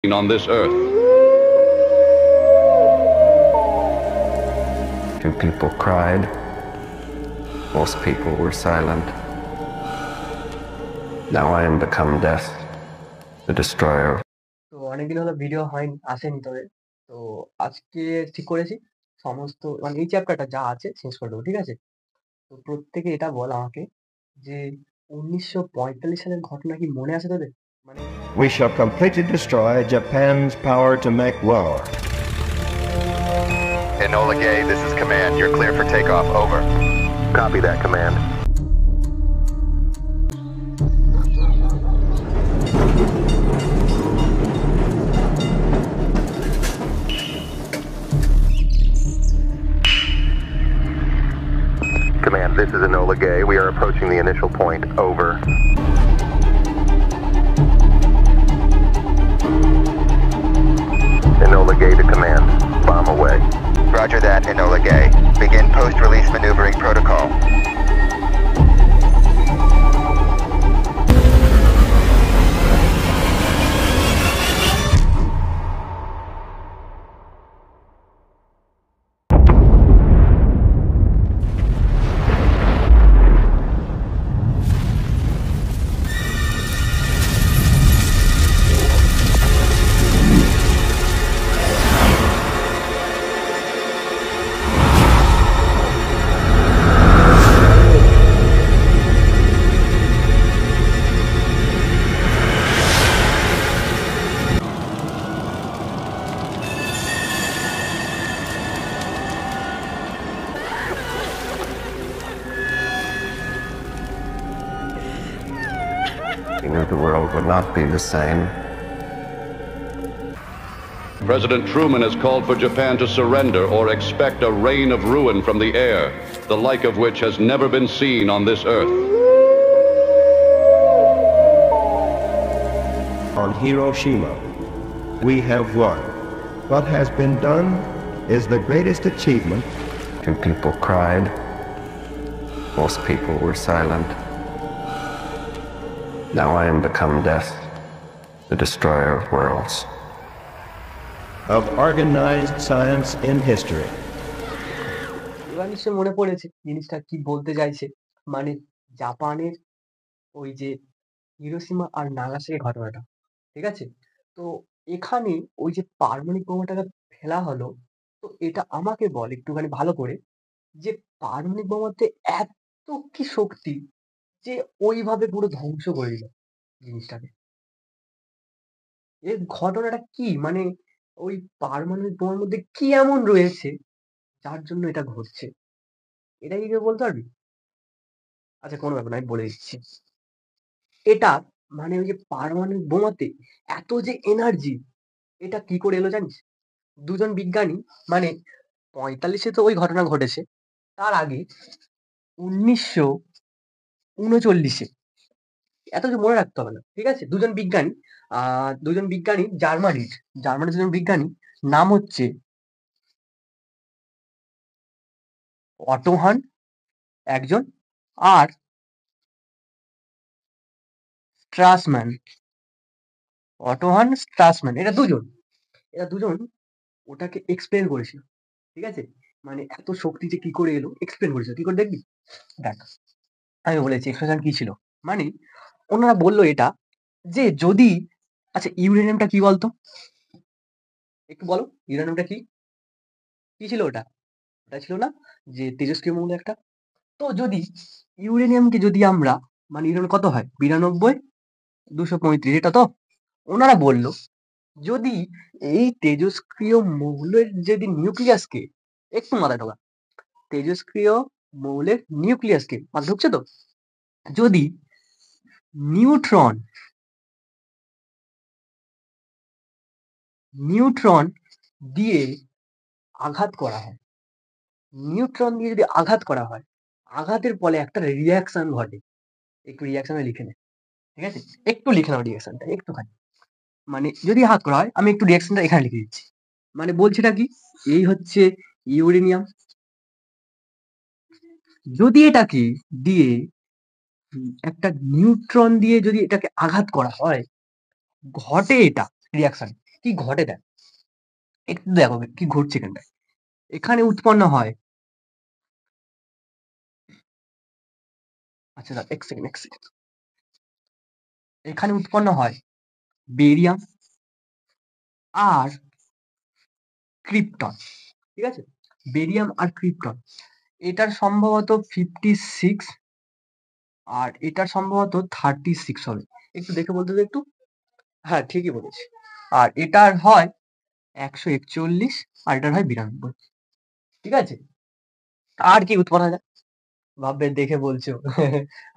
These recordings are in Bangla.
on this earth. Two people cried. Most people were silent. Now I am become death, the destroyer. তো অনেকদিন হলো ভিডিও হয়নি, আসেনি। তবে তো আজকে ঠিক করেছি সমস্ত মানে এই চ্যাপ্টারটা যা আছে শেষ করে দেবো, ঠিক আছে? তো প্রত্যেকে এটা বল আমাকে যে 1945 সালের ঘটনা কি মনে আছে তোদের? মানে We shall completely destroy Japan's power to make war. Enola Gay, this is Command. You're clear for takeoff. Over. Copy that, Command. Command, this is Enola Gay. We are approaching the initial point. Over. Enola Gay to Command. Bomb away. Roger that, Enola Gay. Begin post-release maneuvering protocol. He knew the world would not be the same. President Truman has called for Japan to surrender or expect a rain of ruin from the air, the like of which has never been seen on this earth. On Hiroshima, we have won. What has been done is the greatest achievement. Two people cried. Most people were silent. Now I am become death, the destroyer of worlds. Of organized science in history. এবার নিশ্চয়ই মনে পড়েছে জিনিসটা কি বলতে চাইছে। মানে জাপানের ওই যে হিরোশিমা আর নাগাসাকি ঘটনাটা, ঠিক আছে? তো এখানে ওই যে পারমাণবিক বোমাটাকে ফেলা হলো, তো এটা আমাকে বল একটুখানি ভালো করে যে পারমাণবিক বোমাতে এত কি শক্তি যে ওইভাবে পুরো ধ্বংস করে দিল জিনিসটাকে? এর ঘটনাটা কি? মানে ওই পারমাণবিক বোমার মধ্যে কি এমন রয়েছে যার জন্য এটা ঘটছে? এটা কি কেউ বলতে পারবি? আচ্ছা, কোনো ব্যাপার না, আমি বলে দিচ্ছি। এটা মানে ওই যে পারমাণবিক বোমাতে এত যে এনার্জি, এটা কি করে এলো জানিস? দুজন বিজ্ঞানী, মানে 45-এ তো ওই ঘটনা ঘটেছে, তার আগে 1939-এ, এত কিছু মনে রাখতে হবে না, ঠিক আছে? দুজন বিজ্ঞানী জার্মানির দুজন বিজ্ঞানী, নাম হচ্ছে অটো হান একজন, আর স্ট্রাসম্যান। এরা দুজন ওটাকে এক্সপ্লেন করেছিল, ঠিক আছে? মানে এত শক্তি যে কি করে এলো এক্সপ্লেন করেছিল। কি করে দেখবি? দেখ, আমি বলেছি এক্সপ্রেশন কি ছিল। মানে ওনারা বললো এটা যে যদি, আচ্ছা ইউরেনিয়ামটা কি বলতো? একটু বলো, ইউরেনিয়ামটা কি? কি ছিল ওটা? ওটা ছিল না যে তেজস্ক্রিয় মৌল একটা? তো যদি ইউরেনিয়ামকে যদি আমরা, মানে ইউরেনিয়াম কত হয়? 92, 235, এটা তো ওনারা বলল যদি এই তেজস্ক্রিয় মৌলের যদি নিউক্লিয়াসকে, একটু মাথায় ঢোকা, তেজস্ক্রিয় মৌলের নিউক্লিয়াসকে, মাথা ঢুকছে তো? যদি নিউট্রন দিয়ে আঘাত করা হয়, আঘাতের ফলে একটা রিয়াকশন ঘটে। একটু রিয়াকশনে লিখে নে, ঠিক আছে? একটু লিখে নাও রিয়াকশনটা একটুখানি। মানে যদি আঘাত করা হয়, আমি একটু রিয়াকশনটা এখানে লিখে দিচ্ছি। মানে বলছিটা কি, এই হচ্ছে ইউরেনিয়াম, যদি এটাকে দিয়ে একটা নিউট্রন দিয়ে যদি এটাকে আঘাত করা হয়, ঘটে এটা রিয়াকশন। কি ঘটে দেখ, একটু দেখো কি ঘটছে এখানটায়। এখানে উৎপন্ন হয়, আচ্ছা দাঁড়া, এক সেকেন্ড। এখানে উৎপন্ন হয় বেরিয়াম আর ক্রিপ্টন, ঠিক আছে? বেরিয়াম আর ক্রিপ্টন, এটার সম্ভবত 56 আর এটার সম্ভবত 36 হবে। একটু দেখে বলতে তো একটু। হ্যাঁ, ঠিকই বলেছি। আর এটার হয় 141 আর এটার হয় 92, ঠিক আছে? আর কি উৎপন্ন হয়? ভাববে দেখে বলছো।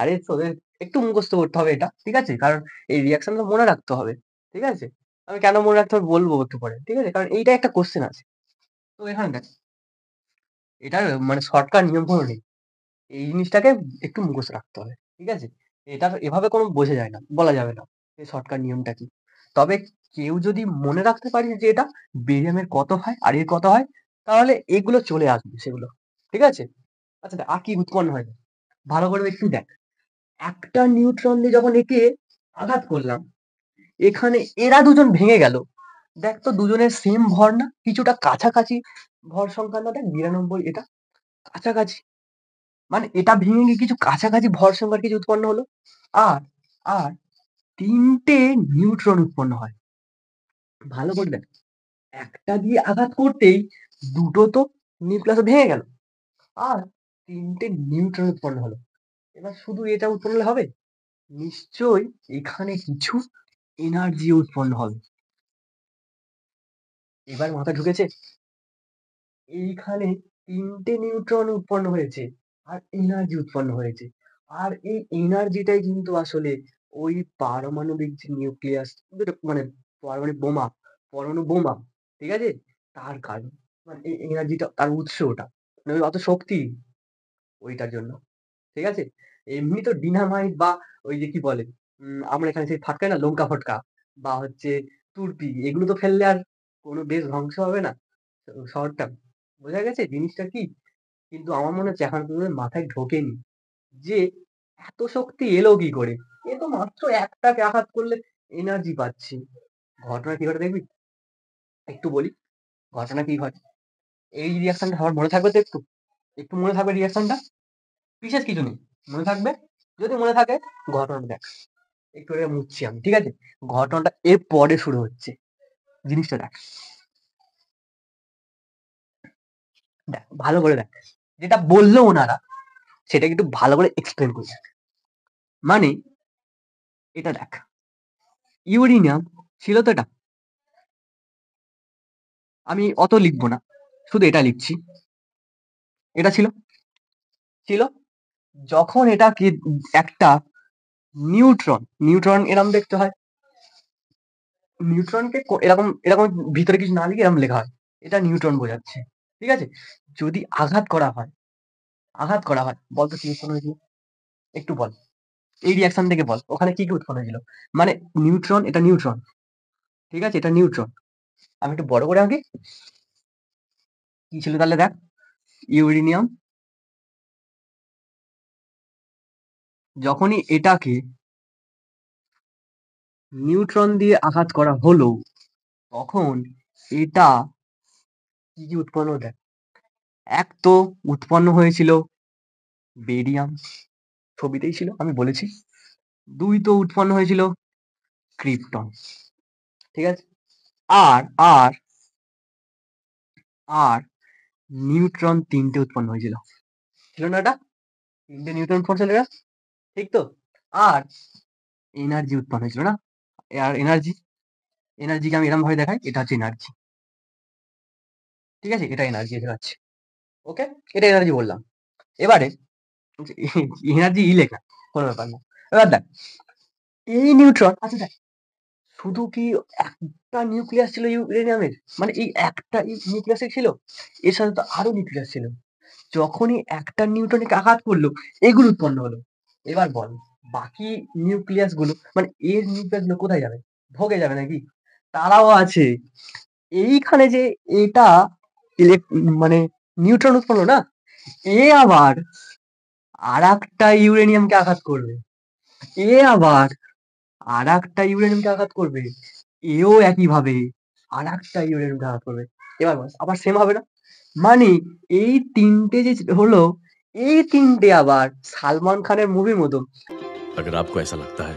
আরে তোদের একটু মুখস্থ করতে হবে এটা, ঠিক আছে? কারণ এই রিয়াকশন তো মনে রাখতে হবে, ঠিক আছে? আমি কেন মনে রাখতে হবে বলবো একটু পরে, ঠিক আছে? কারণ এইটা একটা কোশ্চেন আছে। তো এখানে দেখ, এটার মানে শর্টকাট নিয়ম কোনো নেই। এই জিনিসটাকে একটু মুখস্থ রাখতে হবে, ঠিক আছে? এটা এভাবে কোনো বোঝা যায় না, বলা যাবে না এই শর্টকাট নিয়মটা কি। তবে কেউ যদি মনে রাখতে পারি যে এটা বেরিয়ামের কত হয় আর এর কত হয়, তাহলে এগুলো চলে আসবে সেগুলো, ঠিক আছে? আচ্ছা দেখ, আর কি উৎপন্ন হয় দেখ। ভালো করে একটু দেখ, একটা নিউট্রন দিয়ে যখন একে আঘাত করলাম, এখানে এরা দুজন ভেঙে গেল। দেখ তো দুজনের সেম ভর না, কিছুটা কাছাকাছি ভর সংখ্যা না? দেখ 92, এটা কাছাকাছি, মানে এটা ভেঙে গিয়ে কিছু কাছাকাছি ভর সংখ্যার কিছু উৎপন্ন হলো। আর আর 3টে নিউট্রন উৎপন্ন হয়। ভালো করে দেখ, একটা দিয়ে আঘাত করতেই দুটো তো নিউক্লিয়াস ভেঙে গেল, আর 3টে নিউট্রন উৎপন্ন হলো। এবার শুধু এটা উৎপন্ন হলে হবে? নিশ্চয়ই এখানে কিছু এনার্জি উৎপন্ন হবে। এবার মাথা ঢুকেছে? এইখানে 3টে নিউট্রন উৎপন্ন হয়েছে আর এনার্জি উৎপন্ন হয়েছে। আর এই এনার্জিটাই কিন্তু আসলে ওই পারমাণবিক যে নিউক্লিয়াস, মানে পারমাণবিক বোমা, পরমাণু বোমা, ঠিক আছে? তার কারণ, মানে এই এনার্জিটা তার উৎস ওটা, মানে ওই অত শক্তি ওইটার জন্য, ঠিক আছে? এমনি তো ডিনামাইট বা ওই যে কি বলে, আমরা এখানে সেই ফাটকায় না, লঙ্কা ফটকা বা হচ্ছে তুরপি, এগুলো তো ফেললে আর কোনো দেশ ধ্বংস হবে না শহরটা। বোঝা গেছে জিনিসটা কি? কিন্তু আমার মনে হচ্ছে এখন পর্যন্ত মাথায় ঢোকেনি যে এত শক্তি এলো কি করে। এ তো মাত্র একটাকে আঘাত করলে এনার্জি পাচ্ছি। ঘটনা কি ঘটে দেখবি, একটু বলি ঘটনা কি ঘটে। এই রিয়াকশনটা সবার মনে থাকবে তো? একটু একটু মনে থাকবে রিয়াকশনটা, বিশেষ কিছু নেই, মনে থাকবে। যদি মনে থাকে ঘটনাটা দেখ, একটু এটা মুছছি আমি, ঠিক আছে? ঘটনাটা এর পরে শুরু হচ্ছে, জিনিসটা দেখ। দেখ ভালো করে দেখ, যেটা বললো ওনারা সেটা একটু ভালো করে এক্সপ্লেন করে দেখ। মানে এটা দেখ, ইউরেনিয়াম ছিল তো এটা, আমি অত লিখবো না, শুধু এটা লিখছি। এটা ছিল ছিল যখন এটাকে একটা নিউট্রন, নিউট্রন এরম দেখতে হয়। নিউট্রনকে এরকম এরকম ভিতরে কিছু না লিখে এরম লেখা হয়, এটা নিউট্রন বোঝাচ্ছে, ঠিক আছে? যদি আঘাত করা হয়, আঘাত করা হয়, বলতো কি উৎপন্ন হয়েছিল? একটু বল, এই রিয়াকশন থেকে বল ওখানে কি কি উৎপন্ন হয়েছিল। মানে নিউট্রন, এটা নিউট্রন, ঠিক আছে? এটা নিউট্রন। আমি একটু বড় করে আঁকি, কি ছিল তাহলে দেখ, ইউরেনিয়াম যখনই এটাকে নিউট্রন দিয়ে আঘাত করা হলো, তখন এটা কি কি উৎপন্ন দেয়। এক তো উৎপন্ন হয়েছিল বেরিয়াম, ছবিতেই ছিল আমি বলেছি। দুই তো উৎপন্ন হয়েছিল ক্রিপ্টন, ঠিক আছে? আর আর আর নিউট্রন 3টে উৎপন্ন হয়েছিল, ছিল না এটা? 3টে নিউট্রন উৎপন্ন ছিল এটা, ঠিক তো? আর এনার্জি উৎপন্ন হয়েছিল না? আর এনার্জি, এনার্জিকে আমি এরকম ভাবে দেখাই, এটা হচ্ছে এনার্জি, ঠিক আছে? এটা এনার্জি দেখাচ্ছে, ওকে? এটা এনার্জি বললাম। এবারে এনার্জি লেখা কোনো ব্যাপার না। এবার দেখ, এই নিউট্রন, আচ্ছা দেখ, শুধু কি একটা নিউক্লিয়াস ছিল ইউরেনিয়ামের? মানে এই একটা নিউক্লিয়াসে ছিল? এর সাথে তো আরো নিউক্লিয়াস ছিল। যখনই একটা নিউট্রনকে আঘাত করলো, এগুলো উৎপন্ন হলো। এবার বল, বাকি নিউক্লিয়াস গুলো, মানে এর নিউক্লিয়াস গুলো কোথায় যাবে? ভোগে যাবে নাকি? তারাও আছে। এইখানে যে এটা মানে নিউট্রন উৎপন্ন না, এ আবার আর একটা ইউরেনিয়ামকে আঘাত করবে। এ আবার আর একটা ইউরেনিয়ামকে আঘাত করবে। এও একইভাবে আর একটা ইউরেনিয়ামকে আঘাত করবে। এবার বস আবার সেম হবে না? মানে এই তিনটে যে হলো, এই তিনটে আবার সালমান খানের মুভির মতো। अगर आपको ऐसा लगता है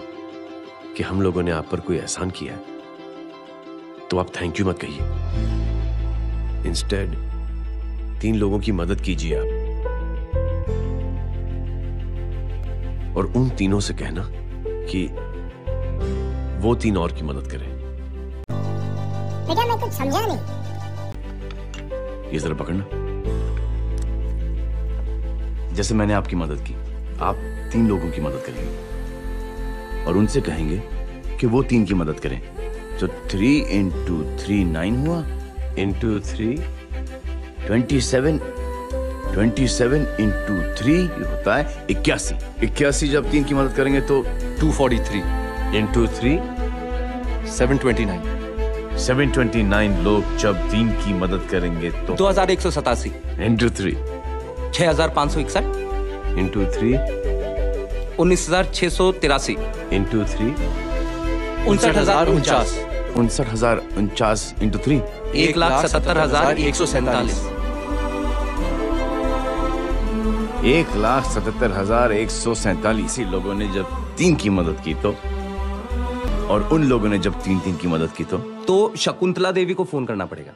कि हम लोगों ने आप पर कोई एहसान किया है तो आप थैंक यू मत कहिए। इंस्टेड 3 लोगों की मदद कीजिए आप, और उन तीनों से कहना कि वो 3 और की मदद करें। बेटा मैं कुछ समझा नहीं। ये जरा पकड़ना। जैसे मैंने आपकी मदद की, आप 3 लोगों की मदद करेंगे और उनसे कहेंगे कि वो 3 की मदद करें। तो 3 into 3 9 हुआ, into 3 27 into 3 ये होता है 81। 81 जब 3 की मदद करेंगे तो 243 into 3 729 729 लोग जब 3 की मदद करेंगे तो 2187 into 3 6561 into 3 19683 into 3 59049 59049 into 3 1,77,147 1,77,147 लोगों ने जब 3 की मदद की तो, और उन लोगों ने जब 3 की मदद की तो शकुंतला देवी को फोन करना पड़ेगा।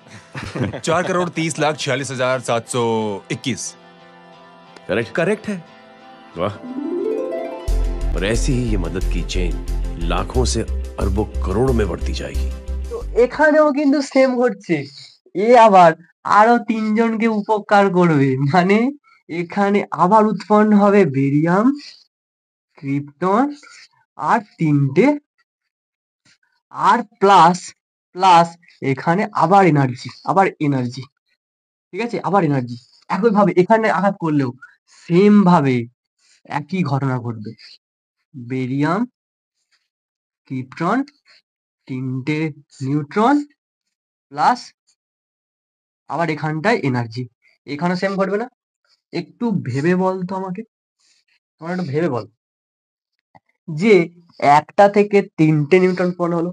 4,30,46,721 करेक्ट है। वाह। और ऐसी ही ये मदद की चेन लाखों से अरबों करोड़ों में बढ़ती जाएगी। তো এখানেও কিন্তু সেম ঘটছে। এ আবার আরো 3 জনকে উপকার করবে। মানে এখানে আবার উৎপন্ন হবে বেরিয়াম, ক্রিপ্টন আর 3টে, আর প্লাস এখানে আবার এনার্জি। ঠিক আছে? আবার এনার্জি। একইভাবে এখানে আঘাত করলেও সেম ভাবে একই ঘটনা ঘটবে। বেরিয়াম, ক্রিপ্টন, 3টে নিউট্রন প্লাস আবার এখানটায় এনার্জি। এখানেও সেম ঘটবে না? একটু ভেবে বল তো আমাকে। তোমরা একটু ভেবে বল। যে একটা থেকে 3টে নিউট্রন উৎপন্ন হলো,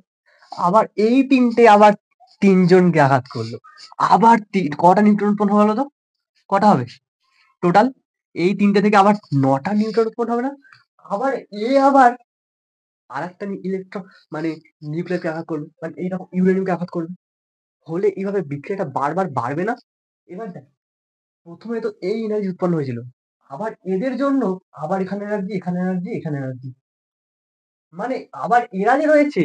আবার এই 3টে আবার 3 জনকে আঘাত করলো, আবার কটা নিউট্রন উৎপন্ন হলো তো? কটা হবে টোটাল? এই 3টে থেকে আবার 9টা নিউট্রন উৎপন্ন হবে না? আবার আবার আরেকটা ইলেকট্রন মানে নিউক্লিয়াসকে আঘাত করবে, মানে এইরকম ইউরেনিয়ামকে আঘাত করবে। হলে এইভাবে বিক্রিয়াটা বারবার বাড়বে না? এবার দেখ, প্রথমে তো এই এনার্জি উৎপন্ন হয়েছিল, আবার এদের জন্য আবার এখানে এনার্জি, মানে আবার এরা যে রয়েছে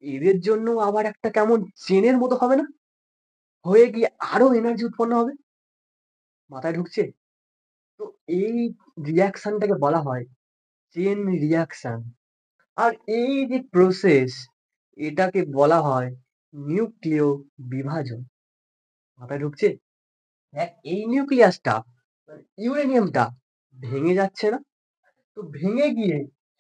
এদের জন্য আবার একটা কেমন চেনের মতো হবে না? হয়ে গিয়ে আরো এনার্জি উৎপন্ন হবে। মাথায় ঢুকছে? তো এই রিয়াকশনটাকে বলা হয় চেন রিয়াকশন। আর এই যে প্রসেস, এটাকে বলা হয় নিউক্লিয় বিভাজন। মাথায় ঢুকছে? হ্যাঁ, এই নিউক্লিয়াসটা ইউরেনিয়ামটা ভেঙে যাচ্ছে না? তো ভেঙে গিয়ে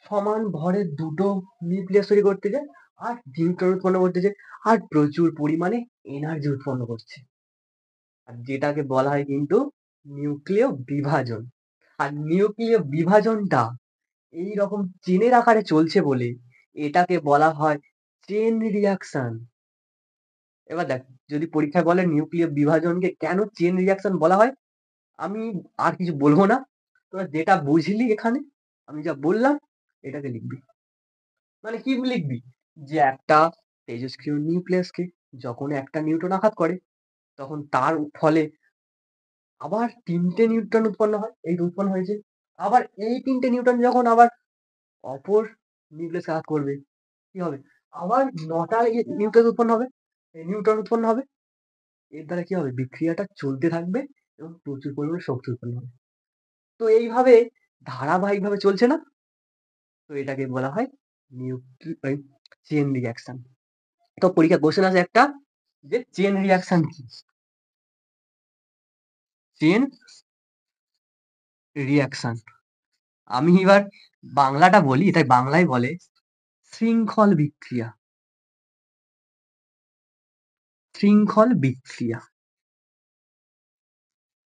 সমান ভরের 2টো নিউক্লিয়াস তৈরি করতে যায়, আর নিউট্রন উৎপন্ন করতে যায়, আর প্রচুর পরিমাণে এনার্জি উৎপন্ন করছে। আর যেটাকে বলা হয় কিন্তু নিউক্লিয় বিভাজন। আর নিউক্লিয় বিভাজনটা এইরকম চেনের আকারে চলছে বলে এটাকে বলা হয় চেন রিয়াকশন। এবার দেখ, যদি পরীক্ষায় বলে নিউক্লিয় বিভাজনকে কেন চেন রিয়াকশন বলা হয়, আমি আর কিছু বলবো না। তোরা যেটা বুঝলি এখানে আমি যা বললাম এটাকে লিখবি। মানে কি লিখবি? যে একটা তেজস্ক্রিয় নিউক্লিয়াসকে যখন একটা নিউট্রন আঘাত করে, তখন তার ফলে আবার 3টে নিউট্রন উৎপন্ন হয়, এই উৎপন্ন হয়েছে। আবার এই 3টে নিউট্রন যখন আবার অপর নিউক্লিয়াসকে আঘাত করবে, কি হবে? আবার 9টা নিউক্লিয়াস উৎপন্ন হবে, নিউট্রন উৎপন্ন হবে। এর দ্বারা কি হবে? বিক্রিয়াটা চলতে থাকবে এবং প্রচুর পরিমাণে শক্তি উৎপন্ন হবে। তো এইভাবে ধারাবাহিকভাবে চলছে না? তো এটাকে বলা হয় চেন রিয়াকশন। তো পরীক্ষা কোশ্চেন আছে একটা, যে চেন রিয়াকশন কি? চেন রিয়াকশন আমি এবার বাংলাটা বলি, তাই বাংলায় বলে শৃঙ্খল বিক্রিয়া। শৃঙ্খল বিক্রিয়া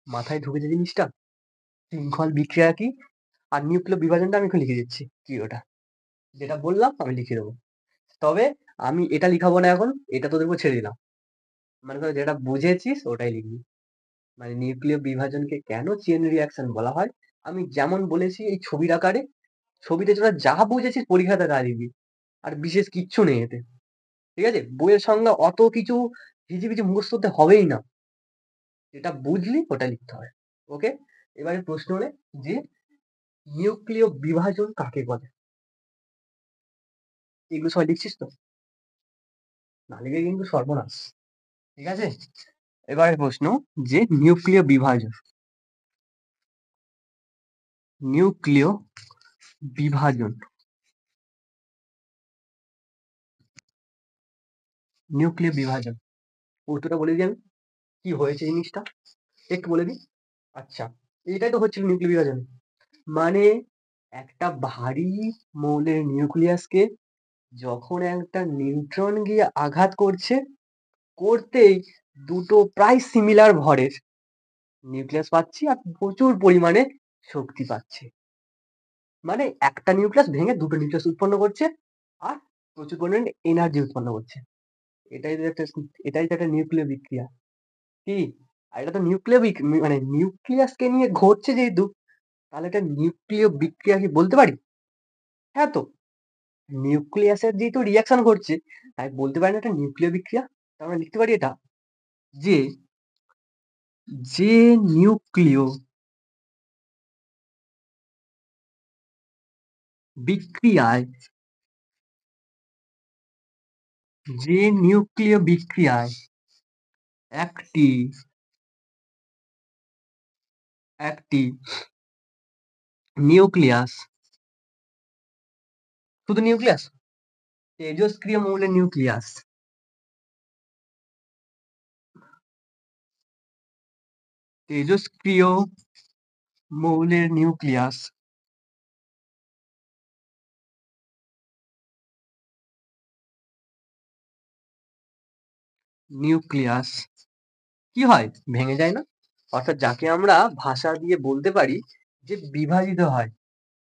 মাথায় ঢুকেছে জিনিসটা? শৃঙ্খল বিক্রিয়া কি? আর নিউক্লিয় বিভাজনটা আমি এখন লিখে দিচ্ছি কি ওটা, যেটা বললাম আমি লিখে দেবো। তবে আমি এটা লিখাবো না এখন, এটা তোদের উপর ছেড়ে দিলাম। মানে ধর যেটা বুঝেছিস ওটাই লিখবি। মানে নিউক্লিয় বিভাজনকে কেন চেন রিয়াকশন বলা হয়, আমি যেমন বলেছি এই ছবির আকারে, ছবিতে তোরা যা বুঝেছিস পরীক্ষাতে তা লিখবি, আর বিশেষ কিচ্ছু নেই এতে। ঠিক আছে, বইয়ের সঙ্গে অত কিছু হিজিবিজি মুখস্থ করতে হবেই না, যেটা বুঝলি ওটা লিখতে হবে। ওকে, এবারে প্রশ্ন হলে যে নিউক্লিয় বিভাজন কাকে বলে, এগুলো সবাই লিখছিস তো? না লিখে কিন্তু সর্বনাশ। ঠিক আছে, এবারে প্রশ্ন যে নিউক্লিয় বিভাজন, নিউক্লিয় বিভাজন, নিউক্লিয় বিভাজন উত্তরটা বলে দিই আমি, কি হয়েছে জিনিসটা একটু বলে দিই। আচ্ছা, এটাই তো হচ্ছিল নিউক্লিয় বিভাজন, মানে একটা ভারী মৌলের নিউক্লিয়াসকে যখন একটা নিউট্রন গিয়ে আঘাত করছে, করতেই দুটো প্রায় সিমিলার ভরের নিউক্লিয়াস পাচ্ছি আর প্রচুর পরিমাণে শক্তি পাচ্ছে। মানে একটা নিউক্লিয়াস ভেঙে দুটো নিউক্লিয়াস উৎপন্ন করছে আর প্রচুর পরিমাণে এনার্জি উৎপন্ন করছে। এটাই তো একটা নিউক্লিয় বিক্রিয়া। কি? আর এটা তো নিউক্লিয় মানে নিউক্লিয়াসকে নিয়ে ঘটছে যেহেতু, তাহলে এটা নিউক্লিয় বিক্রিয়া কি বলতে পারি? হ্যাঁ তো, নিউক্লিয়াসের যেহেতু রিয়াকশন ঘটছে তাই বলতে পারি না এটা নিউক্লিয় বিক্রিয়া। তার মানে লিখতে পারি এটা যে যে নিউক্লিয় বিক্রিয়ায়, যে নিউক্লিয় বিক্রিয়ায় একটি একটি নিউক্লিয়াস, শুধু নিউক্লিয়াস, তেজস্ক্রিয় মৌলের নিউক্লিয়াস, তেজস্ক্রিয় মৌলের নিউক্লিয়াস নিউক্লিয়াস কি হয়? ভেঙে যায় না। অর্থাৎ যাকে আমরা ভাষা দিয়ে বলতে পারি যে বিভাজিত হয়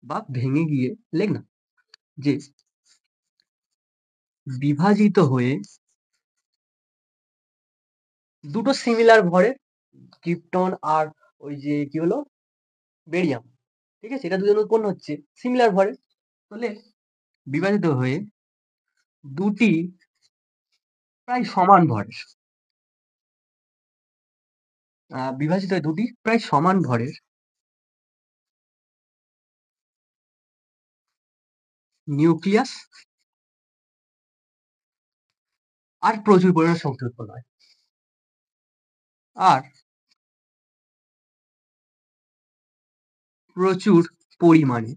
বা ভেঙে গিয়ে, লেখ না, যে বিভাজিত হয়ে দুটো সিমিলার ভরের ক্রিপ্টন আর ওই যে কি হলো বেরিয়াম, ঠিক আছে, এটা দুজন উৎপন্ন হচ্ছে সিমিলার ভরে, তাহলে বিভাজিত হয়ে দুটি প্রায় সমান ভরের, বিভাজিত হয়ে দুটি প্রায় সমান ভরের নিউক্লিয়াস আর প্রচুর পরিমাণে শক্তি উৎপন্ন হয়। আর প্রচুর পরিমাণে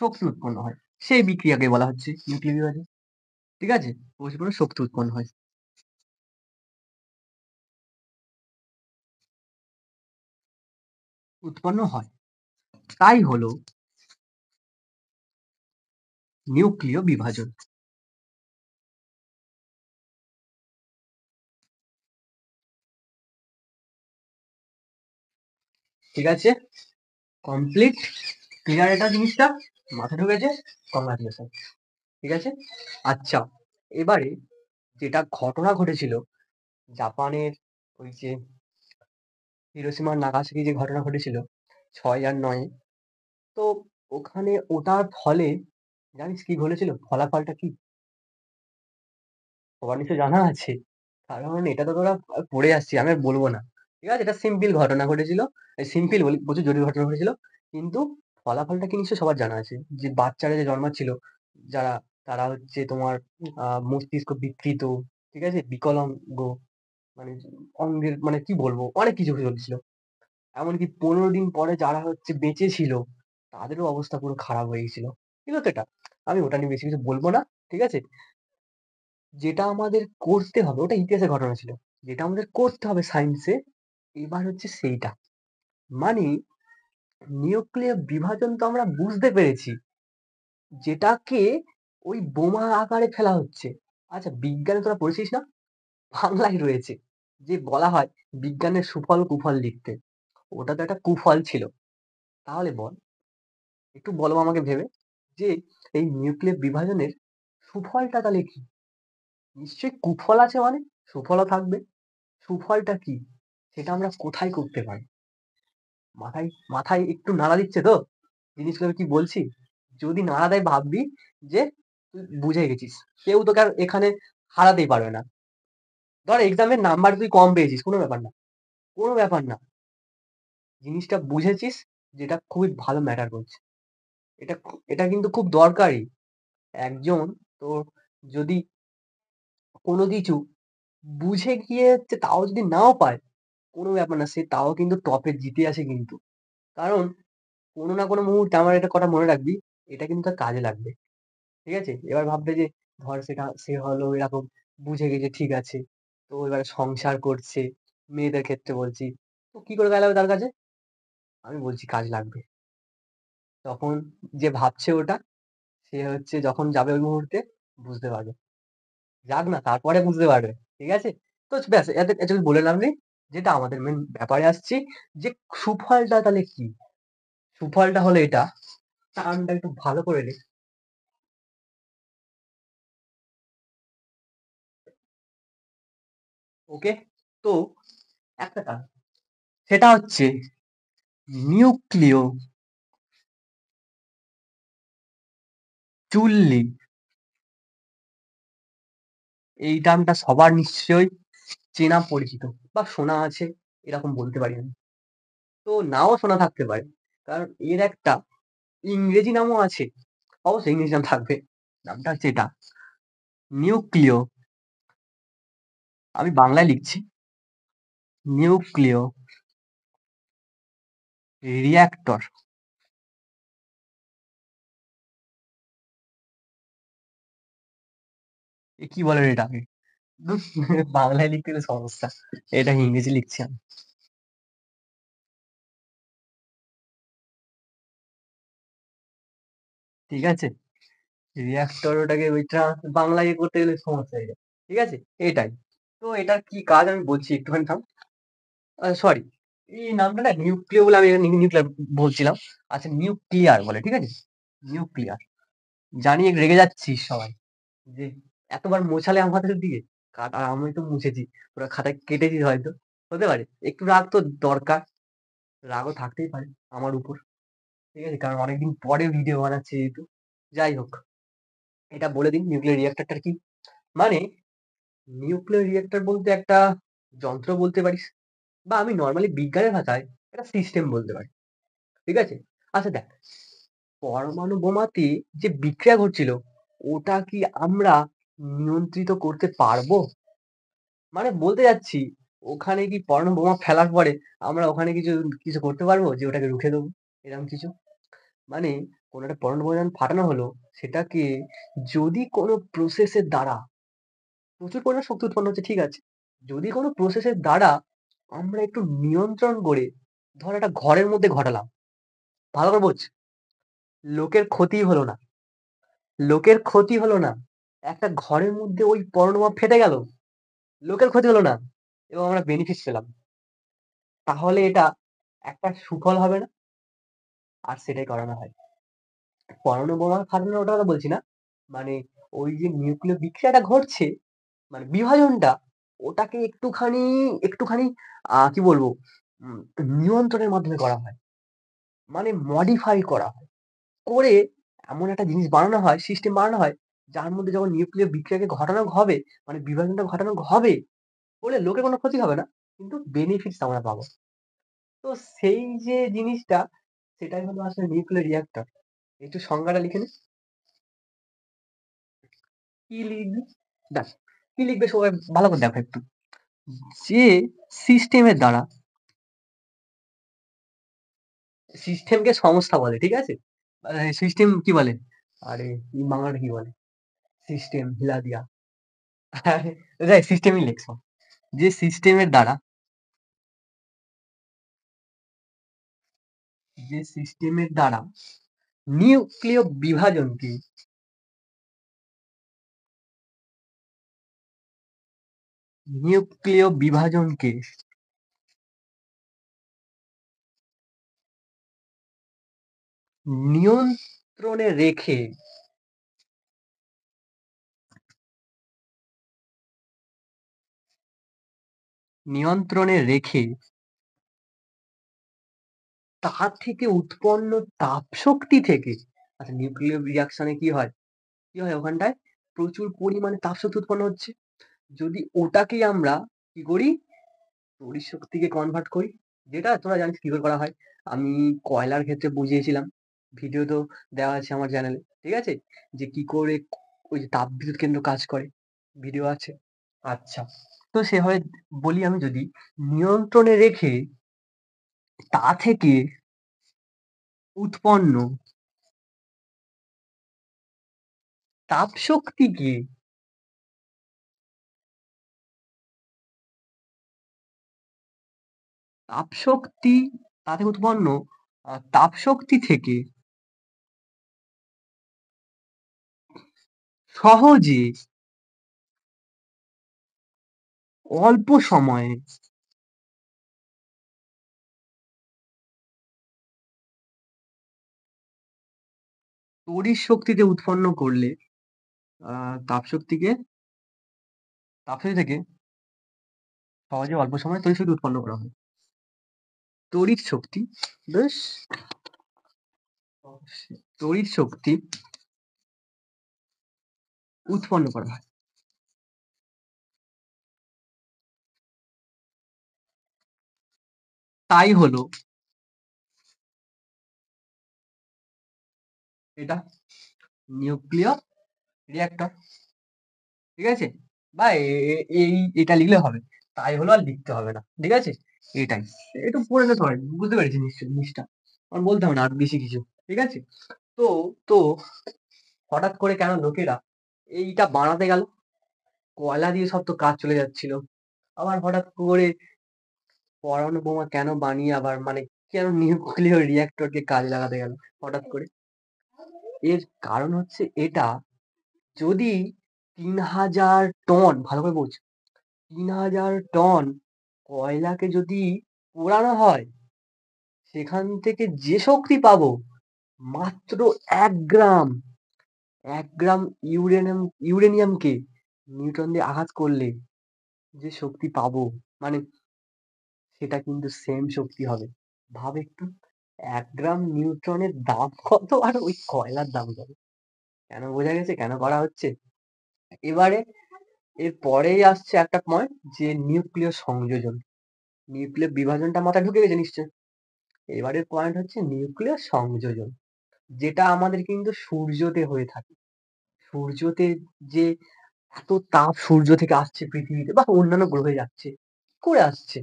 শক্তি উৎপন্ন হয়, সেই বিক্রিয়াকে বলা হচ্ছে নিউক্লিয় বিভাজন। ঠিক আছে, প্রচুর পরিমাণে শক্তি উৎপন্ন হয়, তাই হলো নিউক্লিয় বিভাজন। ঠিক আছে, কমপ্লিট, ক্লিয়ার, এটা জিনিসটা মাথা ঢুকেছে, কংগ্রাচুলেশন। ঠিক আছে, আচ্ছা, এবারে যেটা ঘটনা ঘটেছিল জাপানের ওই যে হিরোশিমা আর নাগাসাকি, যে ঘটনা ঘটেছিল 6 আর 9, তো ওখানে ওটার ফলে জানিস কি ঘটেছিল, ফলাফলটা কি? সবার নিশ্চয় জানা আছে, কারণ এটা তো তোরা পড়ে আসছি, আমি আর বলবো না। ঠিক আছে, এটা সিম্পল ঘটনা ঘটেছিল, সিম্পল বলি, প্রচুর জটিল ঘটনা ঘটেছিল, কিন্তু ফলাফলটা কি নিশ্চয় সবার জানা আছে, যে বাচ্চারা যে জন্মাচ্ছিল যারা, তারা হচ্ছে তোমার মস্তিষ্ক বিকৃত, ঠিক আছে, বিকলাঙ্গ, মানে অঙ্গের, মানে কি বলবো, অনেক কিছু চলছিল। এমনকি 15 দিন পরে যারা হচ্ছে বেঁচে ছিল তাদেরও অবস্থা পুরো খারাপ হয়ে গেছিল। ঠিক আছে, এটা আমি ওটা নিয়ে বেশি কিছু বলবো না। ঠিক আছে, যেটা আমাদের করতে হবে, ওটা ইতিহাসের ঘটনা ছিল, যেটা আমাদের করতে হবে সায়েন্সে এবার হচ্ছে সেইটা, মানে নিউক্লিয় বিভাজন তো আমরা বুঝতে পেরেছি, যেটাকে ওই বোমা আকারে ফেলা হচ্ছে। আচ্ছা, বিজ্ঞানে তোরা পড়েছিস না, বাংলায় রয়েছে যে বলা হয় বিজ্ঞানের সুফল কুফল লিখতে, ওটা তো একটা কুফল ছিল। তাহলে বল, একটু বলো আমাকে ভেবে, যে এই নিউক্লিয় বিভাজনের সুফলটা তাহলে কি? নিশ্চয়ই কুফল আছে মানে সুফলও থাকবে। সুফলটা কি? সেটা আমরা কোথায় করতে পারি? মাথায় মাথায় একটু নাড়া দিচ্ছে তো জিনিসগুলো আমি কি বলছি? যদি নাড়া দেয় ভাববি যে তুই বুঝে গেছিস। কেউ তোকে আর এখানে হারাতেই পারবে না। ধর এক্সামের নাম্বার তুই কম পেয়েছিস, কোনো ব্যাপার না। কোনো ব্যাপার না। জিনিসটা বুঝেছিস যেটা খুবই ভালো ম্যাটার করছে। এটা কিন্তু খুব দরকারি। একজন তোর যদি কোনো কিছু বুঝে গিয়ে হচ্ছে তাও যদি নাও পায়, কোনো ব্যাপার না। সে তাও কিন্তু টপে জিতে আসে কিন্তু। কারণ কোনো না কোনো মুহূর্তে আমার একটা কথা মনে রাখবি, এটা কিন্তু তার কাজে লাগবে। ঠিক আছে? এবার ভাববে যে ধর সে হলো এরকম বুঝে গেছে ঠিক আছে। তো এবারে সংসার করছে, মেয়েদের ক্ষেত্রে বলছি। তো কি করে কাজে লাগবে তার কাছে? আমি বলছি কাজে লাগবে। তখন যে ভাবছে ওটা, সে হচ্ছে যখন যাবে ওই মুহূর্তে বুঝতে পারবে। যাক না তারপরে বুঝতে পারবে। ঠিক আছে? তো ব্যাস এত কিছু বলে লাভ নেই। যেটা আমাদের মেইন ব্যাপারে আসছি যে সুফলটা তাহলে কি? সুফলটা হলো এটা, টার্মটা একটু ভালো করে নে। ওকে? তো একটা টার্ম, সেটা হচ্ছে নিউক্লিয় চুল্লি। এই টার্মটা সবার নিশ্চয়ই চেনা পরিচিত বা শোনা আছে, এরকম বলতে পারি আমি। তো নাও শোনা থাকতে পারে, কারণ এর একটা ইংরেজি নামও আছে। অবশ্যই ইংরেজি নাম থাকবে। নামটা হচ্ছে এটা, নিউক্লিয়। আমি বাংলায় লিখছি, নিউক্লিয় রিঅ্যাক্টর। এ কি বলে রে এটাকে? ধুস, বাংলায় লিখতে গেলে সমস্যা, এটা ইংরেজি লিখছি আমি। ঠিক আছে? রিঅ্যাক্টর ওটাকে ওইটা বাংলায় ইয়ে করতে গেলে সমস্যা হয়ে যায়। ঠিক আছে? এটাই। তো এটার কি কাজ আমি বলছি, একটুখানি থাম। সরি, এই নামটা না নিউক্লিয় বলে আমি নিউক্লিয়ার বলছিলাম। আচ্ছা নিউক্লিয়ার বলে, ঠিক আছে? নিউক্লিয়ার। জানি রেগে যাচ্ছিস সবাই যে এতবার মোছালে আমাদের দিকে। আর আমি তো মুছেছি, ওরা খাতায় কেটেছিস হয়তো, হতে পারে। একটু রাগ তো দরকার, রাগও থাকতেই পারে আমার উপর। ঠিক আছে? কারণ অনেকদিন পরে ভিডিও বানাচ্ছি যেহেতু। যাই হোক, এটা বলে দিন নিউক্লিয়ার রিঅ্যাক্টরটা কি। মানে নিউক্লিয়ার রিঅ্যাক্টর বলতে একটা যন্ত্র বলতে পারিস, বা আমি নর্মালি বিজ্ঞানের ভাষায় একটা সিস্টেম বলতে পারি। ঠিক আছে? আচ্ছা দেখ, পরমাণু বোমাতে যে বিক্রিয়া ঘটছিল, ওটা কি আমরা নিয়ন্ত্রিত করতে পারবো? মানে বলতে যাচ্ছি, ওখানে কি পরমাণু বোমা ফেলার পরে আমরা ওখানে কিছু কিছু করতে পারবো যে ওটাকে রুখে দেবো, এরকম কিছু? মানে কোনো একটা পরমাণু বোমা যখন ফাটানো হলো, সেটাকে যদি কোনো প্রসেসের দ্বারা প্রচুর পরিমাণে শক্তি উৎপন্ন হচ্ছে, ঠিক আছে। যদি কোনো প্রসেসের দ্বারা আমরা একটু নিয়ন্ত্রণ করে, ধর একটা ঘরের মধ্যে ঘটালাম, ভালো করে বোঝ, লোকের ক্ষতি হলো না। লোকের ক্ষতি হলো না। একটা ঘরের মধ্যে ওই পরমাণু বোমা ফেটে গেল, লোকের ক্ষতি হলো না, এবং আমরা বেনিফিট পেলাম। তাহলে এটা একটা সুফল হবে না? আর সেটাই করানো হয়। পরমাণু বোমা ফাটানোর ওটা কথা বলছি না, মানে ওই যে নিউক্লিয় বিক্রিয়াটা ঘটছে, মানে বিভাজনটা, ওটাকে একটুখানি একটুখানি কি বলবো, উম, নিয়ন্ত্রণের মাধ্যমে করা হয়। মানে মডিফাই করা হয়, করে এমন একটা জিনিস বানানো হয়, সিস্টেম বানানো হয়, যার মধ্যে যখন নিউক্লিয় বিক্রিয়াকে ঘটানো হবে, মানে বিভাজনটা ঘটানো হবে, বলে লোকের কোনো ক্ষতি হবে না, কিন্তু বেনিফিটস আমরা পাবো। তো সেই যে জিনিসটা, সেটাই হলো আসলে নিউক্লিয়ার রিঅ্যাক্টর। একটু সংজ্ঞাটা লিখে নে। কি লিখবি? দেখ, কি লিখবে সবাই ভালো করে দেখো একটু। যে সিস্টেমের দ্বারা, সিস্টেমকে সংস্থা বলে, ঠিক আছে? সিস্টেম কি বলে? আরে এই বাংলাটা কি বলে? সিস্টেম হিলা দিয়া। সিস্টেমই লেখছ। যে সিস্টেমের দ্বারা, যে সিস্টেমের দ্বারা নিউক্লিয় বিভাজনকে নিউক্লিয় বিভাজনকে নিয়ন্ত্রণে রেখে নিয়ন্ত্রণে রেখে তা থেকে উৎপন্ন তাপশক্তি থেকে, আচ্ছা নিউক্লিয়ার রিঅ্যাকশনে কি হয় ওখানটায় প্রচুর পরিমাণে তাপশক্তি উৎপন্ন হচ্ছে। যদি ওটাকেই আমরা কি করি, তড়িৎ শক্তিকে কনভার্ট করি, যেটা তোরা জানিস কি করে করা হয়। আমি কয়লার ক্ষেত্রে বুঝিয়েছিলাম, ভিডিও তো দেওয়া আছে আমার চ্যানেলে, ঠিক আছে, যে কি করে ওই যে তাপবিদ্যুৎ কেন্দ্র কাজ করে, ভিডিও আছে। আচ্ছা, তো সেভাবে বলি আমি, যদি নিয়ন্ত্রণে রেখে তা থেকে উৎপন্ন তাপশক্তিকে তাপশক্তি তা থেকে উৎপন্ন তাপশক্তি থেকে সহজে অল্প সময়ে তড়িৎ শক্তিতে উৎপন্ন করলে তাপশক্তি থেকে সহজে অল্প সময়ে তড়িৎ শক্তি উৎপন্ন করা হয়। তড়িৎ শক্তি, বেশ, তড়িৎ শক্তি উৎপন্ন করা হয়। তাই হলো এটা নিউক্লিয়ার রিঅ্যাক্টর, ঠিক আছে, বা এটা লিখলে হবে, তাই হলো, আর লিখতে হবে না, ঠিক আছে, এটাই। একটু পড়ে নিতে হয়, বুঝতে পেরেছি নিশ্চয়ই জিনিসটা, আমার বলতে হবে না আর বেশি কিছু, ঠিক আছে। তো তো হঠাৎ করে কেন লোকেরা এইটা বানাতে গেল, কয়লা দিয়ে সব তো কাজ চলে যাচ্ছিল, আবার হঠাৎ করে পরমাণু বোমা কেন বানিয়ে আবার মানে কেন নিউক্লিয়ার রিঅ্যাক্টরকে কাজে লাগাতে গেল হঠাৎ করে? এর কারণ হচ্ছে এটা, যদি ৩,০০০ টন, ভালো করে বোঝ, ৩,০০০ টন কয়লাকে যদি পোড়ানো হয়, সেখান থেকে যে শক্তি পাবো মাত্র ১ গ্রাম ইউরেনিয়ামকে নিউটন দিয়ে আঘাত করলে যে শক্তি পাবো, মানে সেটা কিন্তু সেম শক্তি হবে। ভাব একটু, ১ গ্রাম নিউট্রনের দাম কত আর ওই কয়লার দাম কত। কেন, বোঝা গেছে কেন করা হচ্ছে? এবারে এর পরেই আসছে একটা পয়েন্ট, যে নিউক্লিয় সংযোজন। নিউক্লিয় বিভাজনটা মাথায় ঢুকে গেছে নিশ্চয়। এবারের পয়েন্ট হচ্ছে নিউক্লিয় সংযোজন, যেটা আমাদের কিন্তু সূর্যতে হয়ে থাকে। সূর্যতে যে এত তাপ সূর্য থেকে আসছে পৃথিবীতে বা অন্যান্য গ্রহে যাচ্ছে, কি করে আসছে?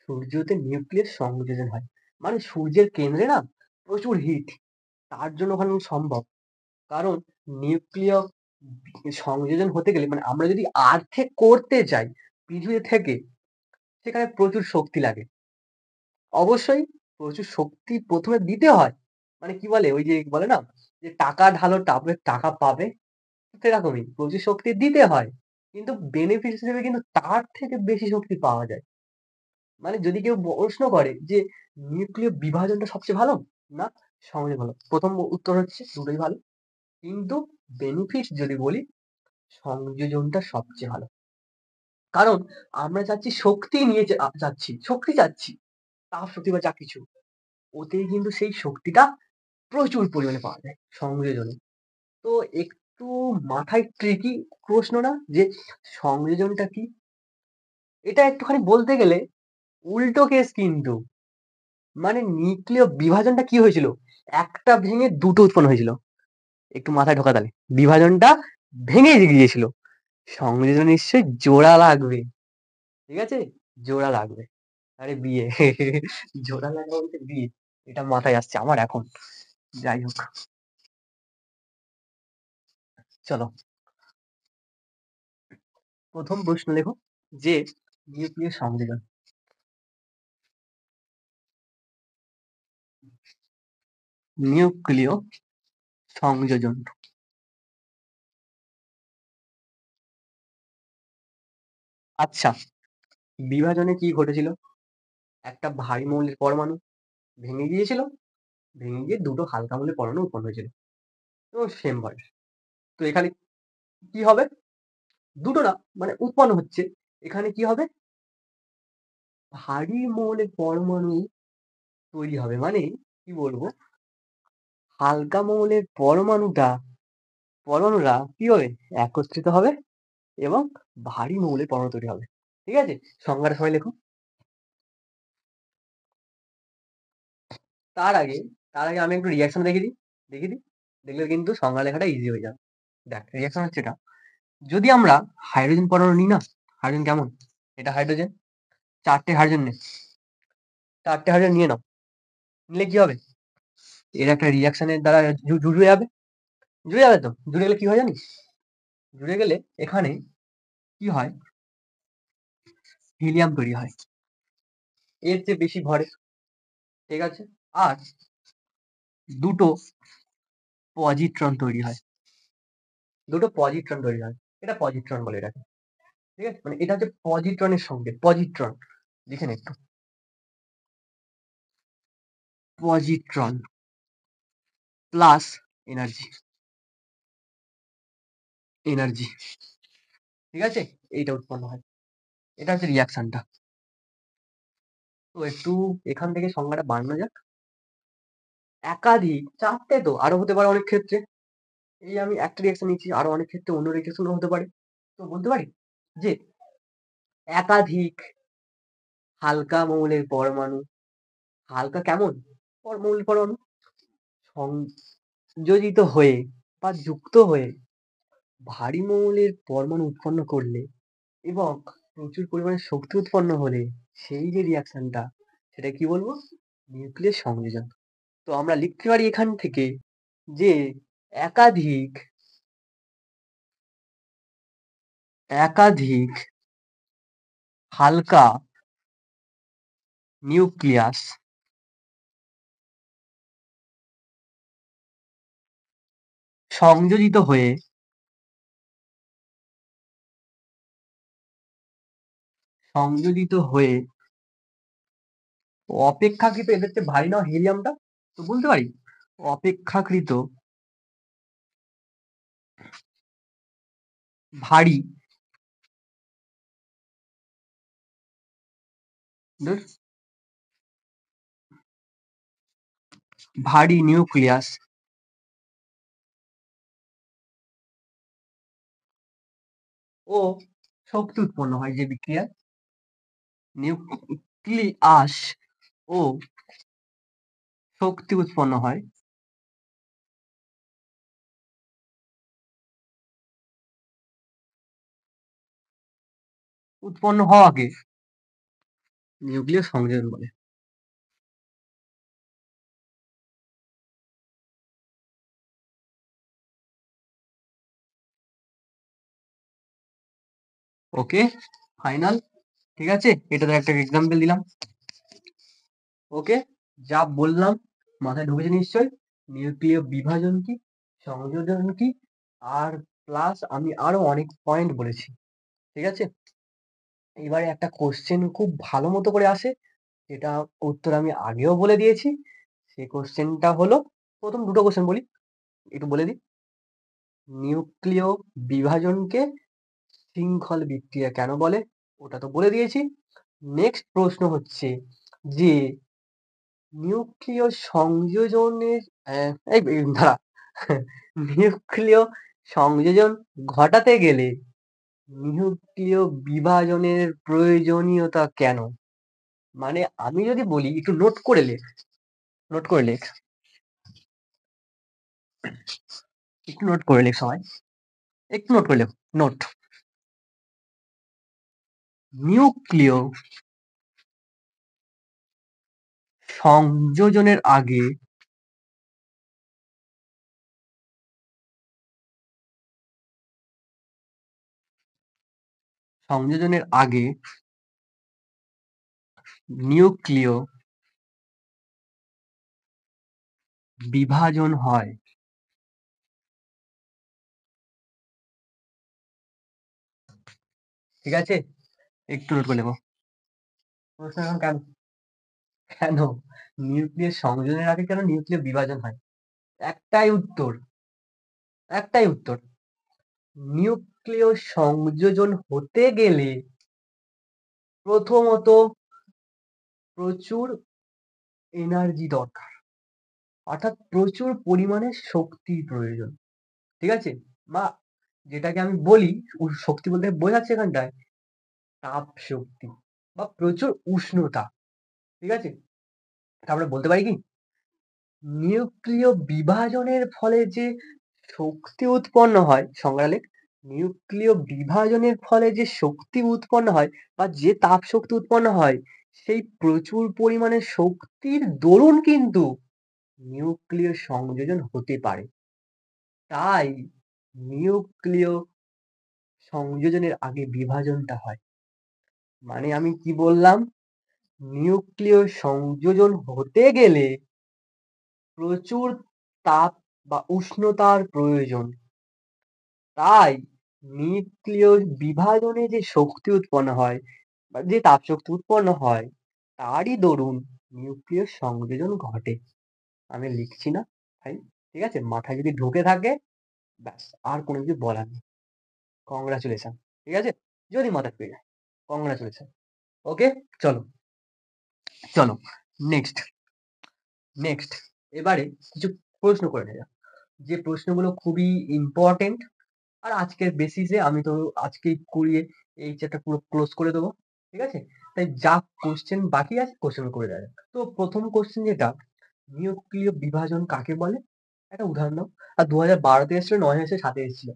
সূর্যতে নিউক্লিয়াস সংযোজন হয়, মানে সূর্যের কেন্দ্রে না প্রচুর হিট, তার জন্য ওখানে সম্ভব। কারণ নিউক্লিয় সংযোজন হতে গেলে, মানে আমরা যদি আর্থে করতে চাই পৃথিবী থেকে, সেখানে প্রচুর শক্তি লাগে। অবশ্যই প্রচুর শক্তি প্রথমে দিতে হয়, মানে কি বলে ওই যে বলে না, যে টাকা ঢালো টাবে টাকা পাবে, সেরকমই প্রচুর শক্তি দিতে হয়, কিন্তু বেনিফিট হিসেবে কিন্তু তার থেকে বেশি শক্তি পাওয়া যায়। মানে যদি কেউ প্রশ্ন করে যে নিউক্লিয় বিভাজনটা সবচেয়ে ভালো না সংযোজন ভালো, প্রথম উত্তর হচ্ছে দুটোই ভালো, কিন্তু বেনিফিট যদি বলি, সংযোজনটা সবচেয়ে ভালো। কারণ আমরা চাচ্ছি শক্তি নিয়ে যাচ্ছি, শক্তি চাচ্ছি, তাপ শক্তি বা যা কিছু, ওতেই কিন্তু সেই শক্তিটা প্রচুর পরিমাণে পাওয়া যায় সংযোজনে। তো একটু মাথায় ট্রিকি প্রশ্ন না, যে সংযোজনটা কি? এটা একটুখানি বলতে গেলে উল্টো কেস কিন্তু, মানে নিউক্লিয় বিভাজনটা কি হয়েছিল, একটা ভেঙে দুটো উৎপন্ন হয়েছিল। একটু মাথায় ঢোকা তাহলে, বিভাজনটা ভেঙে গিয়েছিল, সংযোজন নিশ্চয়ই জোড়া লাগবে, ঠিক আছে, জোড়া লাগবে। আরে বিয়ে জোড়া লাগবে বলতে বিয়ে, এটা মাথায় আসছে আমার এখন। যাই হোক, চলো প্রথম প্রশ্ন লেখো, যে নিউক্লিয় সংযোজন, নিউক্লিয় সংযোজন। আচ্ছা, বিভাজনে কি ঘটেছিল, একটা ভারী মৌলের পরমাণু ভেঙে গিয়েছিল, ভেঙে গিয়ে দুটো হালকা মৌলের পরমাণু উৎপন্ন হয়েছিল, তো সেম বয়স। তো এখানে কি হবে, দুটো না মানে উৎপন্ন হচ্ছে, এখানে কি হবে, ভারী মৌলের পরমাণু তৈরি হবে, মানে কি বলবো, হালকা মৌলের পরমাণুরা কি হবে, একত্রিত হবে এবং ভারী মৌলের পরমাণু তৈরি হবে। ঠিক আছে, সংজ্ঞাটা সবাই লেখো। তার আগে আমি একটু রিয়াকশন দেখিয়ে দিই, দেখলে কিন্তু সংজ্ঞা লেখাটা ইজি হয়ে যাবে। দেখ, রিয়াকশন হচ্ছে এটা, যদি আমরা হাইড্রোজেন পরমাণু নিই না, হাইড্রোজেন কেমন, এটা হাইড্রোজেন, 4টে হাইড্রোজেন নে, 4টে হাইড্রোজেন নিয়ে নাও, নিলে কি হবে, এর একটা রিয়াকশনের দ্বারা জুড়ে যাবে, তো জুড়ে গেলে কি হয় জানিস, জুড়ে গেলে এখানে কি হয়, হিলিয়াম তৈরি হয় এর চেয়ে বেশি ভরে। ঠিক আছে, আর দুটো পজিট্রন তৈরি হয়, এটা পজিট্রন বলে এটাকে। ঠিক আছে, মানে এটা হচ্ছে পজিট্রনের সঙ্গে, পজিট্রন লিখে নে একটু, পজিট্রন প্লাস এনার্জি। ঠিক আছে, এইটা উৎপন্ন হয়, এটা হচ্ছে রিয়াকশনটা। তো একটু এখান থেকে সংজ্ঞাটা বানানো যাক। একাধিক, 4টে তো, আরো হতে পারে অনেক ক্ষেত্রে, এই আমি একটা রিয়াকশন নিচ্ছি, আরো অনেক ক্ষেত্রে অন্য রিয়াকশনও হতে পারে। তো বলতে পারি যে একাধিক হালকা মৌলের পরমাণু, হালকা কেমন মৌলের পরমাণু সংযোজিত হয়ে বা যুক্ত হয়ে ভারী মৌলের পরমাণু উৎপন্ন করলে এবং প্রচুর পরিমাণে শক্তি উৎপন্ন হলে সেই যে রিয়াকশনটা, সেটা কি বলবো, নিউক্লিয়াস সংযোজন। তো আমরা লিখতে পারি এখান থেকে যে একাধিক হালকা নিউক্লিয়াস সংযোজিত হয়ে অপেক্ষাকৃত, এদের চেয়ে ভারী না হিলিয়ামটা, তো বলতে পারি অপেক্ষাকৃত ভারী নিউক্লিয়াস ও শক্তি উৎপন্ন হয়, যে বিক্রিয়া নিউক্লিয়াস ও শক্তি উৎপন্ন হয়, উৎপন্ন হওয়াকে নিউক্লিয় সংযোজন বলে। ওকে, ফাইনাল। ঠিক আছে, এটাতে একটা এক্সাম্পল দিলাম। ওকে, যা বললাম মাথায় ঢুকেছে নিশ্চয়, নিউক্লিয় বিভাজন কি, সংযোজন কি, আর প্লাস আমি আরো অনেক পয়েন্ট বলেছি। ঠিক আছে, এবারে একটা কোশ্চেন খুব ভালো মতো করে আসে, যেটা উত্তর আমি আগেও বলে দিয়েছি। সেই কোশ্চেনটা হলো, প্রথম দুটো কোশ্চেন বলি, একটু বলে দিই। নিউক্লিয় বিভাজনকে শৃঙ্খল বিক্রিয়া কেন বলে, ওটা তো বলে দিয়েছি। নেক্সট প্রশ্ন হচ্ছে যে নিউক্লিয় সংযোজনের দাঁড়া, নিউক্লিয় সংযোজন ঘটাতে গেলে নিউক্লিয় বিভাজনের প্রয়োজনীয়তা কেন, মানে আমি যদি বলি, একটু নোট করে লেখ, একটু নোট করে লেখ সবাই, একটু নোট করে লেখ, নোট। নিউক্লিয় সংযোজনের আগে নিউক্লিয় বিভাজন হয়। ঠিক আছে, একটু নোট করে লেখো। প্রশ্ন এখন কেন নিউক্লিয় সংযোজনের আগে কেন নিউক্লিয় বিভাজন হয়, একটাই উত্তর, নিউক্লিয় সংযোজন হতে গেলে প্রথমত প্রচুর এনার্জি দরকার, অর্থাৎ প্রচুর পরিমাণে শক্তির প্রয়োজন। ঠিক আছে, বা যেটাকে আমি বলি শক্তি বলতে বোঝাচ্ছে এখানটায় তাপ শক্তি বা প্রচুর উষ্ণতা। ঠিক আছে, তারপরে বলতে পারি কি নিউক্লিয় বিভাজনের ফলে যে শক্তি উৎপন্ন হয়, সংজ্ঞা লেখ, নিউক্লিয় বিভাজনের ফলে যে শক্তি উৎপন্ন হয় বা যে তাপ শক্তি উৎপন্ন হয় সেই প্রচুর পরিমাণে শক্তির দরুন কিন্তু নিউক্লিয় সংযোজন হতে পারে। তাই নিউক্লিয় সংযোজনের আগে বিভাজনটা হয়। মানে আমি কি বললাম, নিউক্লিয় সংযোজন হতে গেলে প্রচুর তাপ বা উষ্ণতার প্রয়োজন। তাই নিউক্লিয় বিভাজনে যে শক্তি উৎপন্ন হয় বা যে তাপ শক্তি উৎপন্ন হয় তারই দরুন নিউক্লিয় সংযোজন ঘটে। আমি লিখছি না ভাই, ঠিক আছে, মাথায় যদি ঢুকে থাকে ব্যাস আর কোনো কিছু বলার নেই। কংগ্রাচুলেশন, ঠিক আছে, যদি মাথায় পেয়ে যায় কংগ্রাচুলেশন। ওকে, চলো চলো নেক্সট নেক্সট এবারে কিছু প্রশ্ন করে নেওয়া যাক, যে প্রশ্নগুলো খুবই ইম্পর্টেন্ট। আর আজকের বেসিসে আমি তো আজকেই করিয়ে এই চ্যাপ্টার পুরো ক্লোজ করে দেবো। ঠিক আছে, তাই যা কোশ্চেন বাকি আছে কোশ্চেন করে দেওয়া যাক। তো প্রথম কোশ্চেন যেটা, নিউক্লিয় বিভাজন কাকে বলে, একটা উদাহরণ দাও। আর 2012-তে এসেছিল, 9 এসে 7-এ এসেছিল।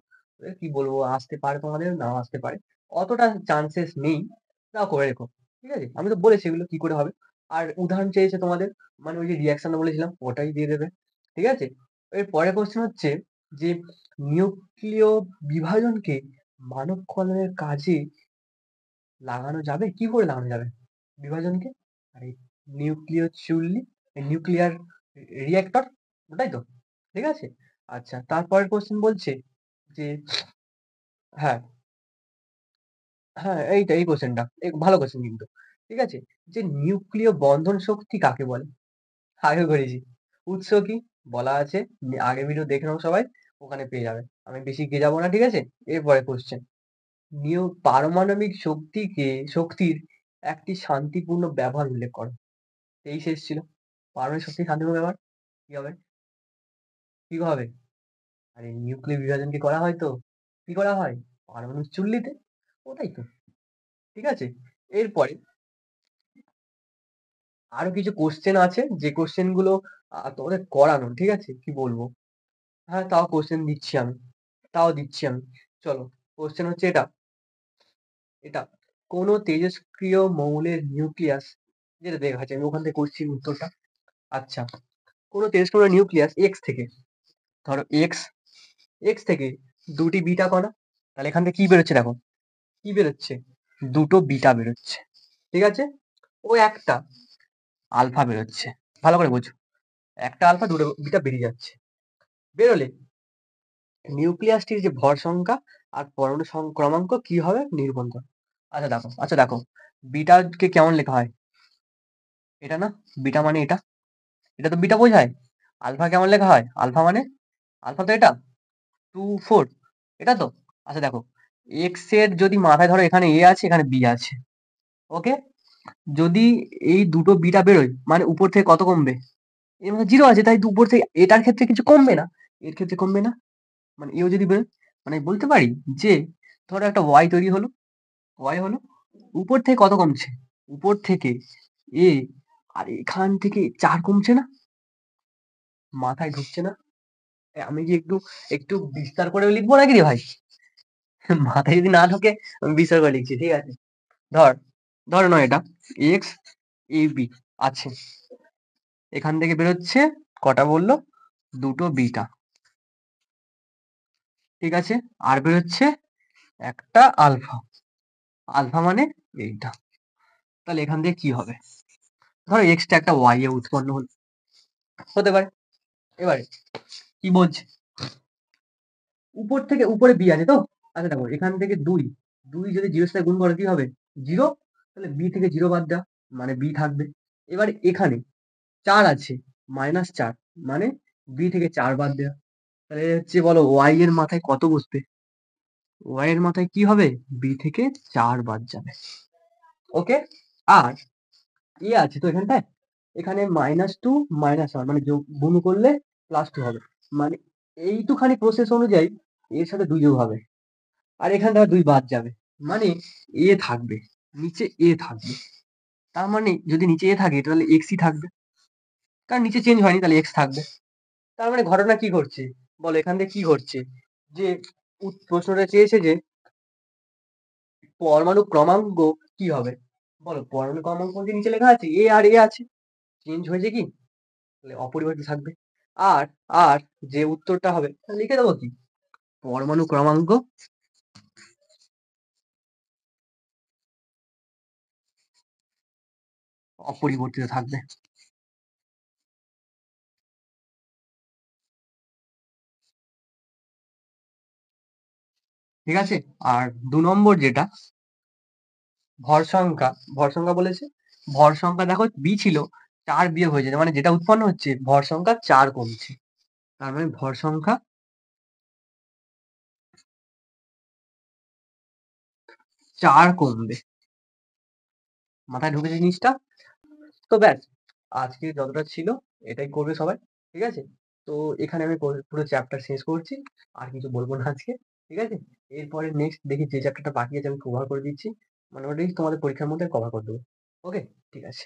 কি বলবো, আসতে পারে তোমাদের, নাও আসতে পারে, অতটা চান্সেস নেই, তাও করে রেখো। ঠিক আছে, আমি তো বলেছি এগুলো কি করে হবে। আর উদাহরণ চেয়েছে তোমাদের, মানে ওই যে রিয়াকশনটা বলেছিলাম ওটাই দিয়ে দেবে। ঠিক আছে, এর পরের কোশ্চেন হচ্ছে যে নিউক্লিয় বিভাজনকে মানব কল্যাণের কাজে লাগানো যাবে, কি করে লাগানো যাবে বিভাজনকে? আরে নিউক্লিয় চুল্লি, নিউক্লিয়ার রিঅ্যাক্টর, ওটাই তো। ঠিক আছে, আচ্ছা, তারপরের কোশ্চেন বলছে যে হ্যাঁ হ্যাঁ এইটা এই কোশ্চেনটা ভালো কোশ্চেন কিন্তু। ঠিক আছে, যে নিউক্লিয় বন্ধন শক্তি কাকে বলে? আগে করেছি, উৎস কি বলা আছে, আগের ভিডিও দেখে নাও সবাই, ওখানে পেয়ে যাবে, আমি বেশি গে যাবো না। ঠিক আছে, এরপরে কোশ্চেন, পারমাণবিক শক্তির একটি শান্তিপূর্ণ ব্যবহার উল্লেখ করো। এই শেষ ছিল, পারমাণবিক শক্তির শান্তিপূর্ণ ব্যবহার কি হবে, কি হবে? আরে নিউক্লিয় বিভাজন কি করা হয়, তো কি করা হয় পারমাণবিক চুল্লিতে, ওটাই তো। ঠিক আছে, এরপরে আরো কিছু কোশ্চেন আছে, যে কোশ্চেন গুলো তোমাদের করানো। ঠিক আছে, কি বলবো, হ্যাঁ তাও কোশ্চেন দিচ্ছি আমি, চলো কোশ্চেন হচ্ছে এটা, এটা কোনো তেজস্ক্রিয় মৌলের নিউক্লিয়াস, যেটা দেখা আছে আমি ওখান থেকে করছি উত্তরটা। আচ্ছা, কোনো তেজস্ক্রিয় নিউক্লিয়াস এক্স থেকে, ধরো এক্স, এক্স থেকে দুটি বিটা কণা, তাহলে এখান থেকে কি বেরোচ্ছে দেখো, কি বেরোচ্ছে, দুটো বিটা বেরোচ্ছে। ঠিক আছে, ও একটা আলফা বেরোচ্ছে, ভালো করে বোঝো, একটা আলফা দুটো বিটা বেরিয়ে যাচ্ছে। বেরোলে নিউক্লিয়াসটির যে ভর সংখ্যা আর পরমাণু ক্রমাঙ্ক কি হবে নিরূপণ করো। আচ্ছা দেখো বিটাকে কেমন লেখা হয়, এটা না, বিটা মানে এটা, এটা তো বিটা বোঝায়। আলফা কেমন লেখা হয়, আলফা মানে, আলফা তো এটা 2 4, এটা তো। আচ্ছা দেখো, এক্স এর যদি মাথায় ধরো এখানে এ আছে এখানে বি আছে, ওকে, যদি এই দুটো বিটা বেরোয় মানে উপর থেকে কত কমবে, এর মধ্যে জিরো আছে তাই উপর থেকে এটার ক্ষেত্রে কিছু কমবে না, এর ক্ষেত্রে কমবে না, মানে এও যদি বেরোয়, মানে বলতে পারি যে ধরো একটা ওয়াই তৈরি হলো, ওয়াই হলো, উপর থেকে কত কমছে, উপর থেকে এ, আর এখান থেকে 4 কমছে না, মাথায় ঢুকছে না? আমি কি একটু একটু বিস্তার করে লিখবো নাকি রে ভাই? মাথায় যদি না ঢোকে আমি বিস্তার করে লিখছি। ঠিক আছে, ধর ধর নয় এটা এক্স এ বি আছে, এখান থেকে বেরোচ্ছে কটা বললো, দুটো বিটা। ঠিক আছে, আর বেরোচ্ছে একটা আলফা, আলফা মানে এইটা। তাহলে এখান থেকে কি হবে, ধরো এক্সটা একটা ওয়াই এ উৎপন্ন হতে পারে। এবারে কি বলছে, উপর থেকে উপরে বি আছে তো, আচ্ছা দেখো এখান থেকে দুই, দুই যদি জিরোর সাথে গুণ করো কি হবে, জিরো, তাহলে বি থেকে জিরো বাদ দেওয়া মানে বি থাকবে। এবারে এখানে 4 আছে, -4 মানে বি থেকে 4 বাদ দেওয়া, তাহলে হচ্ছে বলো ওয়াই এর মাথায় কত বসবে, ওয়াই এর মাথায় কি হবে, বি থেকে 4 বাদ যাবে। ওকে, আর এ আছে তো এখানটায়, এখানে -2 -1 মানে গুণ করলে +2 হবে। মানে এইটুখানি প্রসেস অনুযায়ী এর সাথে 2 যোগ হবে। আর এখান থেকে 2 বাদ যাবে। মানে এ থাকবে, নিচে এ থাকবে। তার মানে যদি নিচে এ থাকে তাহলে ই থাকবে। কারণ নিচে চেঞ্জ হয়নি তাহলে থাকবে। তার মানে ঘটনা কি ঘটছে? বলো এখান থেকে কি ঘটছে? যে প্রশ্নটা চেয়েছে যে পরমাণু ক্রমাঙ্ক কি হবে? বলো পরমাণু ক্রমাঙ্ক যে নিচে লেখা আছে আর এ আছে। চেঞ্জ হয়েছে কি? তাহলে অপরিবর্তিত থাকবে। আর আর যে উত্তরটা হবে লিখে দেবো কি? পরমাণু ক্রমাঙ্ক অপরিবর্তিত থাকবে। ঠিক আছে? আর 2 নম্বর যেটা ভর সংখ্যা বলেছে। ভর সংখ্যা দেখো বি ছিল 4 বিয়োগ হয়ে যেতে মানে যেটা উৎপন্ন হচ্ছে ভর সংখ্যা 4 কমছে। তার মানে ভর সংখ্যা 4 কমবে। মাথায় ঢুকেছে জিনিসটা? তো ব্যাস আজকে যতটা ছিল এটাই করবে সবাই। ঠিক আছে? তো এখানে আমি পুরো চ্যাপ্টার শেষ করছি। আর কিছু বলবো না আজকে। ঠিক আছে? এরপরে নেক্সট দেখি যে চ্যাপ্টারটা বাকি আছে আমি কভার করে দিচ্ছি। মোটামুটি তোমাদের পরীক্ষার মধ্যে কভার করে দেবো। ওকে? ঠিক আছে।